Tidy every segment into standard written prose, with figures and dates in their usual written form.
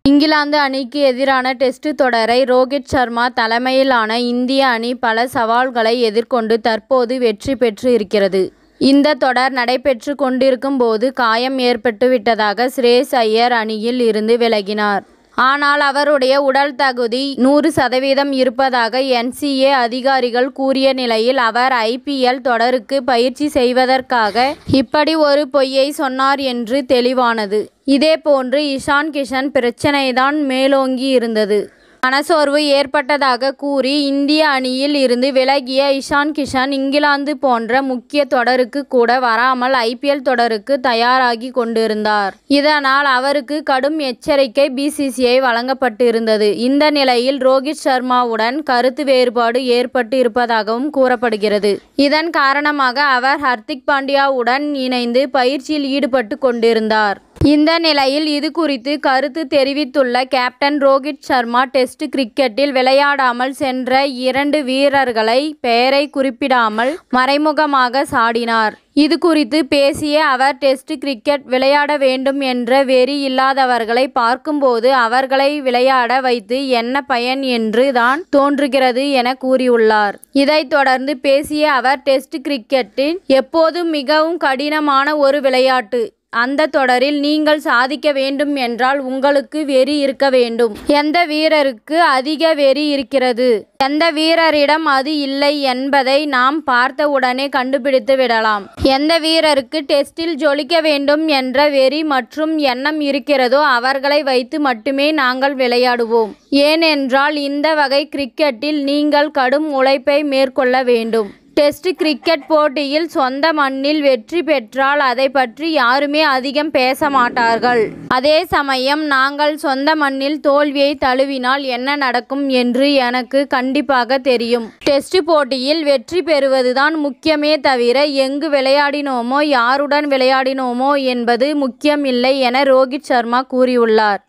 இங்கிலாந்து அணிக்கு எதிரான டெஸ்ட் தொடரை ரோஹித் சர்மா தலைமையிலான இந்திய அணி பல சவால்களை எதிர்கொண்டு தற்போது வெற்றி பெற்று இருக்கிறது. இந்த தொடர் நடைபெற்று கொண்டிருக்கும் போது காயம் ஏற்பட்டு விட்டதாக ஸ்ரேயஸ் ஐயர் அணியில் இருந்து விலகினார். ஆனால் அவருடைய உடல் தகுதி 100% இருப்பதாக NCA அதிகாரிகள் கூறிய நிலையில் அவர் IPL தொடருக்கு பயிற்சி செய்வதற்காக இப்படி ஒரு பொய்யை சொன்னார் என்று தெளிவானது. இதேபோன்று இஷான் கிஷன் பிரச்சனைதான் மேலோங்கி இருந்தது. மனசோர்வு ஏற்பட்டதாக கூறி இந்திய அணியில் இருந்து விலகிய இஷான் கிஷன் இங்கிலாந்து போன்ற முக்கிய தொடருக்கு கூட வராமல் IPL தொடருக்கு தயாராகி கொண்டிருந்தார். இதனால் அவருக்கு கடும் எச்சரிக்கை BCCI வழங்கப்பட்டிருந்தது. இந்த நிலையில் ரோஹித் சர்மாவுடன் கருத்து வேறுபாடு ஏற்பட்டு இருப்பதாகவும் கூறப்படுகிறது. இதன் காரணமாக அவர் ஹர்திக் பாண்டியாவுடன் இணைந்து பயிற்சியில் ஈடுபட்டு கொண்டிருந்தார். இந்த நிலையில் இது குறித்து கருத்து தெரிவித்துள்ள கேப்டன் ரோஹித் சர்மா டெஸ்ட் கிரிக்கெட்டில் விளையாடாமல் சென்ற 2 வீரர்களை பெயரை குறிப்பிடாமல் மறைமுகமாக சாடினார். இது குறித்து பேசிய அவர் டெஸ்ட் கிரிக்கெட் விளையாட வேண்டும் என்ற வெறி இல்லாதவர்களை பார்க்கும்போது அவர்களை விளையாட வைத்து என்ன பயன் என்று தான் தோன்றுகிறது என கூறியுள்ளார். இதைத் தொடர்ந்து பேசிய அவர் டெஸ்ட் கிரிக்கெட்டில் எப்போதும் மிகவும் கடினமான ஒரு விளையாட்டு. அந்த தொடரில் நீங்கள் சாதிக்க வேண்டும் என்றால் உங்களுக்கு வெறி இருக்க வேண்டும். எந்த வீரருக்கு அதிக வெறி இருக்கிறது, எந்த வீரரிடம் அது இல்லை என்பதை நாம் பார்த்தவுடனே கண்டுபிடித்து விடலாம். எந்த வீரருக்கு டெஸ்டில் ஜொலிக்க வேண்டும் என்ற வெறி மற்றும் எண்ணம் இருக்கிறதோ அவர்களை வைத்து மட்டுமே நாங்கள் விளையாடுவோம். ஏனென்றால் இந்த வகை கிரிக்கெட்டில் நீங்கள் கடும் உழைப்பை மேற்கொள்ள வேண்டும். டெஸ்ட் கிரிக்கெட் போட்டியில் சொந்த மண்ணில் வெற்றி பெற்றால் அதை பற்றி யாருமே அதிகம் பேச மாட்டார்கள். அதே சமயம் நாங்கள் சொந்த மண்ணில் தோல்வியை தழுவினால் என்ன நடக்கும் என்று எனக்கு கண்டிப்பாக தெரியும். டெஸ்ட் போட்டியில் வெற்றி பெறுவதுதான் முக்கியமே தவிர எங்கு விளையாடினோமோ யாருடன் விளையாடினோமோ என்பது முக்கியம் இல்லை என ரோஹித் சர்மா கூறியுள்ளார்.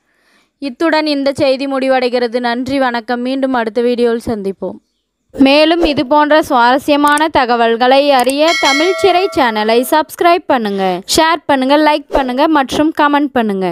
இத்துடன் இந்த செய்தி முடிவடைகிறது. நன்றி, வணக்கம். மீண்டும் அடுத்த வீடியோவில் சந்திப்போம். மேலும் இது போன்ற சுவாரஸ்யமான தகவல்களை அறிய தமிழ் சிறை சேனலை சப்ஸ்கிரைப் பண்ணுங்க, ஷேர் பண்ணுங்க, லைக் பண்ணுங்க மற்றும் கமெண்ட் பண்ணுங்க.